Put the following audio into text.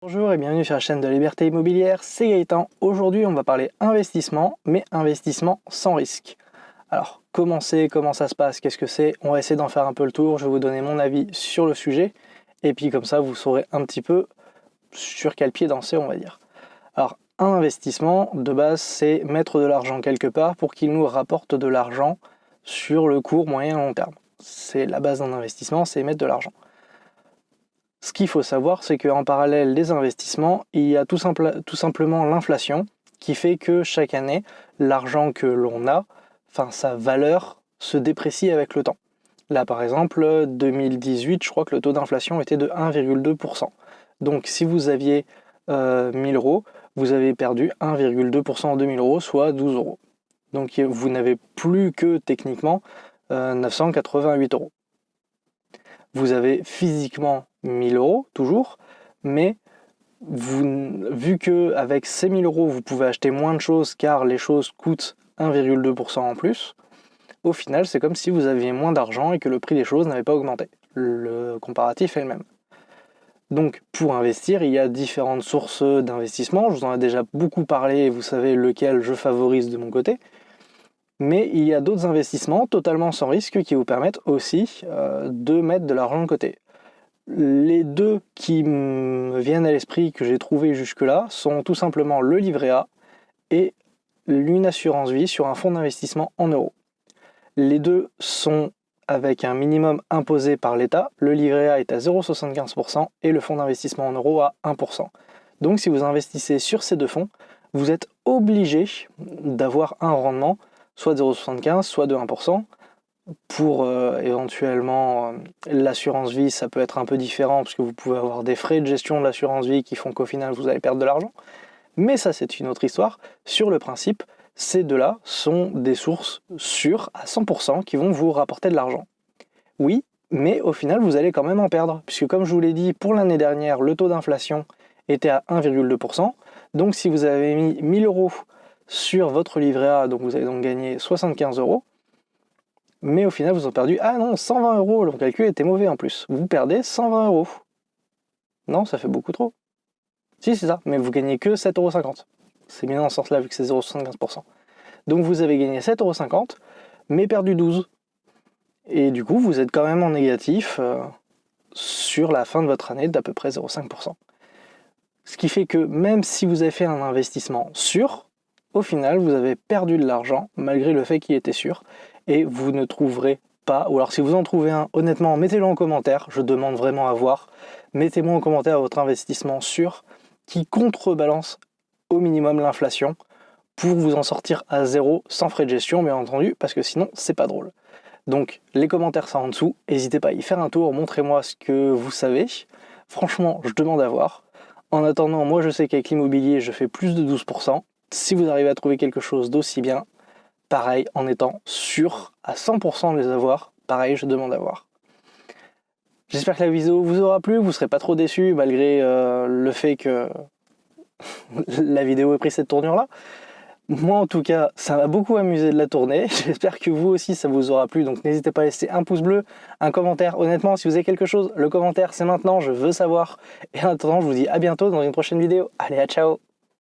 Bonjour et bienvenue sur la chaîne de Liberté Immobilière, c'est Gaëtan. Aujourd'hui on va parler investissement, mais investissement sans risque. Alors comment c'est, comment ça se passe, qu'est-ce que c'est? On va essayer d'en faire un peu le tour, je vais vous donner mon avis sur le sujet, et puis comme ça vous saurez un petit peu sur quel pied danser on va dire. Alors un investissement de base c'est mettre de l'argent quelque part pour qu'il nous rapporte de l'argent sur le court, moyen et long terme. C'est la base d'un investissement, c'est mettre de l'argent. Ce qu'il faut savoir, c'est qu'en parallèle des investissements, il y a tout simplement l'inflation qui fait que chaque année, l'argent que l'on a, sa valeur se déprécie avec le temps. Là, par exemple, 2018, je crois que le taux d'inflation était de 1,2%. Donc, si vous aviez 1000 euros, vous avez perdu 1,2% de 1000 euros, soit 12 euros. Donc, vous n'avez plus que, techniquement, 988 euros. Vous avez physiquement 1000 euros, toujours, mais vu qu'avec ces 1000 euros, vous pouvez acheter moins de choses car les choses coûtent 1,2% en plus, au final, c'est comme si vous aviez moins d'argent et que le prix des choses n'avait pas augmenté. Le comparatif est le même. Donc, pour investir, il y a différentes sources d'investissement. Je vous en ai déjà beaucoup parlé et vous savez lequel je favorise de mon côté. Mais il y a d'autres investissements totalement sans risque qui vous permettent aussi de mettre de l'argent de côté. Les deux qui me viennent à l'esprit que j'ai trouvé jusque-là sont tout simplement le livret A et une assurance vie sur un fonds d'investissement en euros. Les deux sont avec un minimum imposé par l'État. Le livret A est à 0,75% et le fonds d'investissement en euros à 1%. Donc si vous investissez sur ces deux fonds, vous êtes obligé d'avoir un rendement soit de 0,75, soit de 1%. Pour éventuellement l'assurance vie, ça peut être un peu différent parce que vous pouvez avoir des frais de gestion de l'assurance vie qui font qu'au final vous allez perdre de l'argent. Mais ça, c'est une autre histoire. Sur le principe, ces deux-là sont des sources sûres à 100% qui vont vous rapporter de l'argent. Oui, mais au final, vous allez quand même en perdre. Puisque comme je vous l'ai dit, pour l'année dernière, le taux d'inflation était à 1,2%. Donc si vous avez mis 1000 euros sur votre livret A, donc vous allez donc gagner 75 euros. Mais au final, vous en perdu, 120 euros, le calcul était mauvais en plus. Vous perdez 120 euros. Non, ça fait beaucoup trop. Si, c'est ça, mais vous gagnez que 7,50 euros. C'est bien dans ce sens-là, vu que c'est 0,75%. Donc vous avez gagné 7,50 euros, mais perdu 12. Et du coup, vous êtes quand même en négatif sur la fin de votre année d'à peu près 0,5%. Ce qui fait que même si vous avez fait un investissement sûr, au final, vous avez perdu de l'argent, malgré le fait qu'il était sûr, et vous ne trouverez pas, ou alors si vous en trouvez un, honnêtement, mettez-le en commentaire, je demande vraiment à voir, mettez-moi en commentaire votre investissement sûr, qui contrebalance au minimum l'inflation, pour vous en sortir à zéro, sans frais de gestion, bien entendu, parce que sinon, c'est pas drôle. Donc, les commentaires, ça en dessous, n'hésitez pas à y faire un tour, montrez-moi ce que vous savez, franchement, je demande à voir. En attendant, moi je sais qu'avec l'immobilier, je fais plus de 12%, si vous arrivez à trouver quelque chose d'aussi bien, pareil, en étant sûr à 100% de les avoir, pareil, je demande à voir. J'espère que la vidéo vous aura plu, vous ne serez pas trop déçus malgré le fait que la vidéo ait pris cette tournure-là. Moi en tout cas, ça m'a beaucoup amusé de la tourner, j'espère que vous aussi ça vous aura plu, donc n'hésitez pas à laisser un pouce bleu, un commentaire, honnêtement si vous avez quelque chose, le commentaire c'est maintenant, je veux savoir. Et en attendant, je vous dis à bientôt dans une prochaine vidéo, allez à ciao.